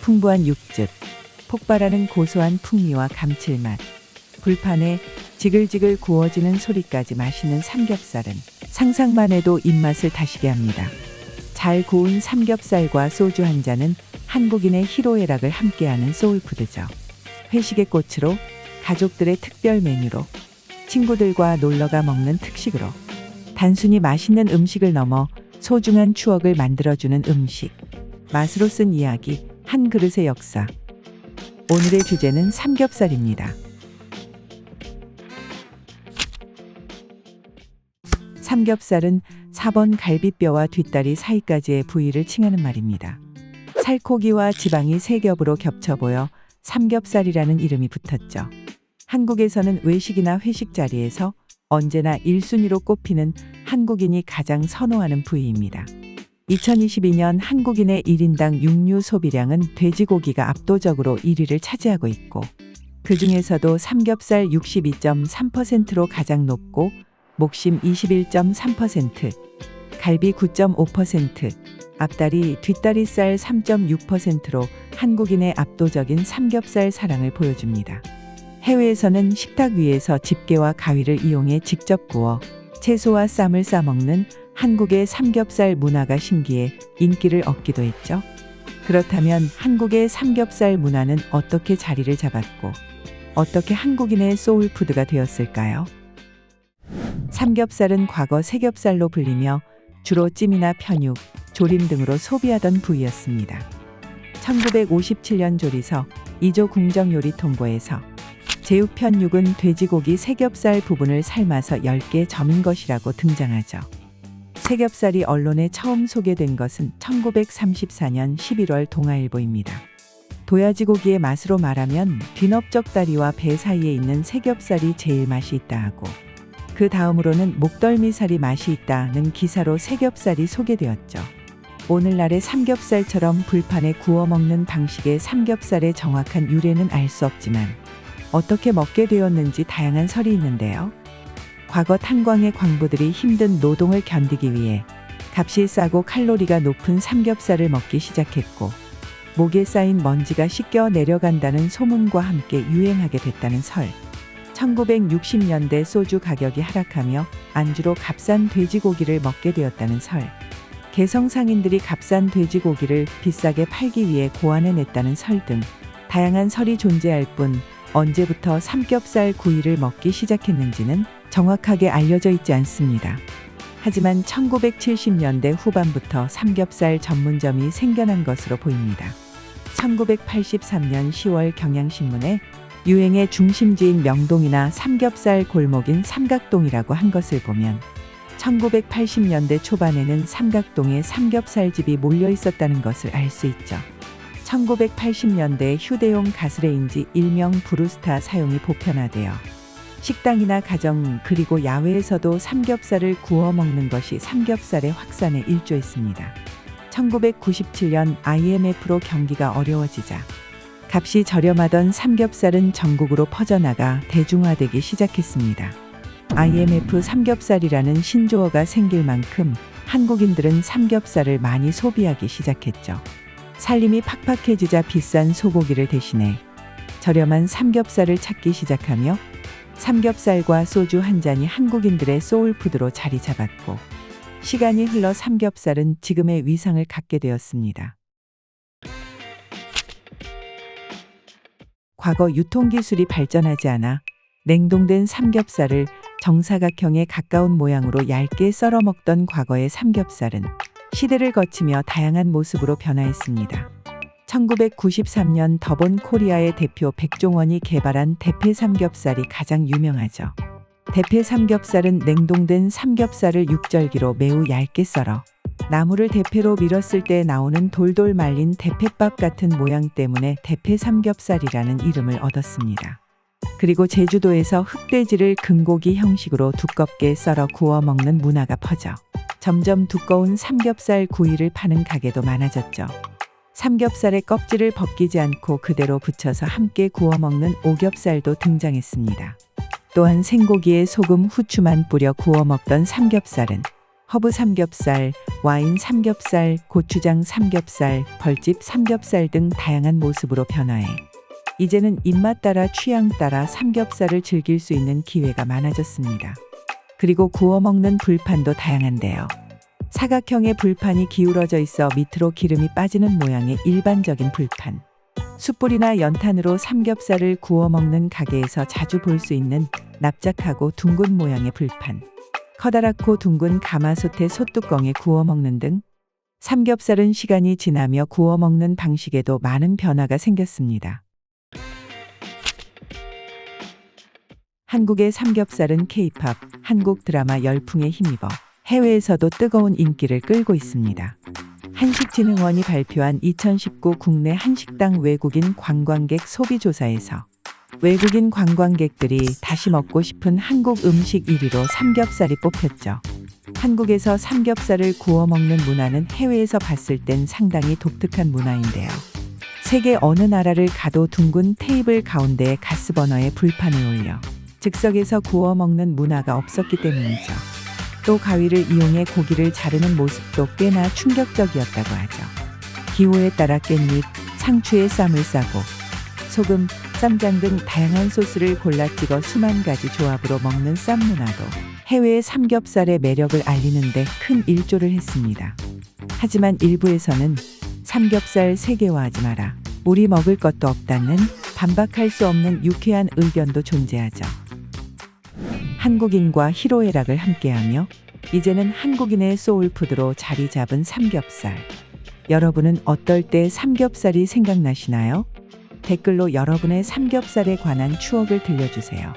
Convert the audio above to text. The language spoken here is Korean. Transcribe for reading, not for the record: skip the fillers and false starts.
풍부한 육즙, 폭발하는 고소한 풍미와 감칠맛, 불판에 지글지글 구워지는 소리까지 맛있는 삼겹살은 상상만 해도 입맛을 다시게 합니다. 잘 구운 삼겹살과 소주 한 잔은 한국인의 희로애락을 함께하는 소울푸드죠. 회식의 꽃으로, 가족들의 특별 메뉴로, 친구들과 놀러가 먹는 특식으로 단순히 맛있는 음식을 넘어 소중한 추억을 만들어주는 음식. 맛으로 쓴 이야기, 한 그릇의 역사. 오늘의 주제는 삼겹살입니다. 삼겹살은 4번 갈비뼈와 뒷다리 사이까지의 부위를 칭하는 말입니다. 살코기와 지방이 세 겹으로 겹쳐 보여 삼겹살이라는 이름이 붙었죠. 한국에서는 외식이나 회식 자리에서 언제나 1순위로 꼽히는 한국인이 가장 선호하는 부위입니다. 2022년 한국인의 1인당 육류 소비량은 돼지고기가 압도적으로 1위를 차지하고 있고, 그 중에서도 삼겹살 62.3%로 가장 높고 목심 21.3%, 갈비 9.5%, 앞다리, 뒷다리살 3.6%로 한국인의 압도적인 삼겹살 사랑을 보여줍니다. 해외에서는 식탁 위에서 집게와 가위를 이용해 직접 구워 채소와 쌈을 싸먹는 한국의 삼겹살 문화가 신기해 인기를 얻기도 했죠. 그렇다면 한국의 삼겹살 문화는 어떻게 자리를 잡았고 어떻게 한국인의 소울푸드가 되었을까요? 삼겹살은 과거 세겹살로 불리며 주로 찜이나 편육, 조림 등으로 소비하던 부위였습니다. 1957년 조리서 2조 궁정요리 통보에서 제육 편육은 돼지고기 세겹살 부분을 삶아서 10개 점인 것이라고 등장하죠. 세겹살이 언론에 처음 소개된 것은 1934년 11월 동아일보입니다. 도야지고기의 맛으로 말하면 뒤넓적 다리와 배 사이에 있는 세겹살이 제일 맛이 있다 하고, 그 다음으로는 목덜미살이 맛이 있다는 기사로 세겹살이 소개되었죠. 오늘날의 삼겹살처럼 불판에 구워 먹는 방식의 삼겹살의 정확한 유래는 알 수 없지만 어떻게 먹게 되었는지 다양한 설이 있는데요. 과거 탄광의 광부들이 힘든 노동을 견디기 위해 값이 싸고 칼로리가 높은 삼겹살을 먹기 시작했고, 목에 쌓인 먼지가 씻겨 내려간다는 소문과 함께 유행하게 됐다는 설. 1960년대 소주 가격이 하락하며 안주로 값싼 돼지고기를 먹게 되었다는 설. 개성 상인들이 값싼 돼지고기를 비싸게 팔기 위해 고안해냈다는 설 등 다양한 설이 존재할 뿐 언제부터 삼겹살 구이를 먹기 시작했는지는 정확하게 알려져 있지 않습니다. 하지만 1970년대 후반부터 삼겹살 전문점이 생겨난 것으로 보입니다. 1983년 10월 경향신문에 유행의 중심지인 명동이나 삼겹살 골목인 삼각동이라고 한 것을 보면 1980년대 초반에는 삼각동에 삼겹살집이 몰려 있었다는 것을 알 수 있죠. 1980년대 휴대용 가스레인지 일명 브루스타 사용이 보편화되어 식당이나 가정 그리고 야외에서도 삼겹살을 구워 먹는 것이 삼겹살의 확산에 일조했습니다. 1997년 IMF로 경기가 어려워지자 값이 저렴하던 삼겹살은 전국으로 퍼져나가 대중화되기 시작했습니다. IMF 삼겹살이라는 신조어가 생길 만큼 한국인들은 삼겹살을 많이 소비하기 시작했죠. 살림이 팍팍해지자 비싼 소고기를 대신해 저렴한 삼겹살을 찾기 시작하며 삼겹살과 소주 한 잔이 한국인들의 소울푸드로 자리 잡았고, 시간이 흘러 삼겹살은 지금의 위상을 갖게 되었습니다. 과거 유통기술이 발전하지 않아 냉동된 삼겹살을 정사각형에 가까운 모양으로 얇게 썰어 먹던 과거의 삼겹살은 시대를 거치며 다양한 모습으로 변화했습니다. 1993년 더본 코리아의 대표 백종원이 개발한 대패 삼겹살이 가장 유명하죠. 대패 삼겹살은 냉동된 삼겹살을 육절기로 매우 얇게 썰어 나무를 대패로 밀었을 때 나오는 돌돌 말린 대패밥 같은 모양 때문에 대패 삼겹살이라는 이름을 얻었습니다. 그리고 제주도에서 흑돼지를 금고기 형식으로 두껍게 썰어 구워 먹는 문화가 퍼져 점점 두꺼운 삼겹살 구이를 파는 가게도 많아졌죠. 삼겹살의 껍질을 벗기지 않고 그대로 붙여서 함께 구워 먹는 오겹살도 등장했습니다. 또한 생고기에 소금, 후추만 뿌려 구워 먹던 삼겹살은 허브 삼겹살, 와인 삼겹살, 고추장 삼겹살, 벌집 삼겹살 등 다양한 모습으로 변화해 이제는 입맛 따라 취향 따라 삼겹살을 즐길 수 있는 기회가 많아졌습니다. 그리고 구워 먹는 불판도 다양한데요. 사각형의 불판이 기울어져 있어 밑으로 기름이 빠지는 모양의 일반적인 불판. 숯불이나 연탄으로 삼겹살을 구워 먹는 가게에서 자주 볼 수 있는 납작하고 둥근 모양의 불판. 커다랗고 둥근 가마솥에 솥뚜껑에 구워 먹는 등 삼겹살은 시간이 지나며 구워 먹는 방식에도 많은 변화가 생겼습니다. 한국의 삼겹살은 K-팝, 한국 드라마 열풍에 힘입어 해외에서도 뜨거운 인기를 끌고 있습니다. 한식진흥원이 발표한 2019 국내 한식당 외국인 관광객 소비조사에서 외국인 관광객들이 다시 먹고 싶은 한국 음식 1위로 삼겹살이 뽑혔죠. 한국에서 삼겹살을 구워 먹는 문화는 해외에서 봤을 땐 상당히 독특한 문화인데요. 세계 어느 나라를 가도 둥근 테이블 가운데에 가스버너에 불판을 올려 즉석에서 구워 먹는 문화가 없었기 때문이죠. 또 가위를 이용해 고기를 자르는 모습도 꽤나 충격적이었다고 하죠. 기호에 따라 깻잎, 상추에 쌈을 싸고 소금, 쌈장 등 다양한 소스를 골라 찍어 수만 가지 조합으로 먹는 쌈 문화도 해외의 삼겹살의 매력을 알리는 데 큰 일조를 했습니다. 하지만 일부에서는 삼겹살 세계화하지 마라, 우리 먹을 것도 없다는 반박할 수 없는 유쾌한 의견도 존재하죠. 한국인과 희로애락을 함께하며 이제는 한국인의 소울푸드로 자리 잡은 삼겹살. 여러분은 어떨 때 삼겹살이 생각나시나요? 댓글로 여러분의 삼겹살에 관한 추억을 들려주세요.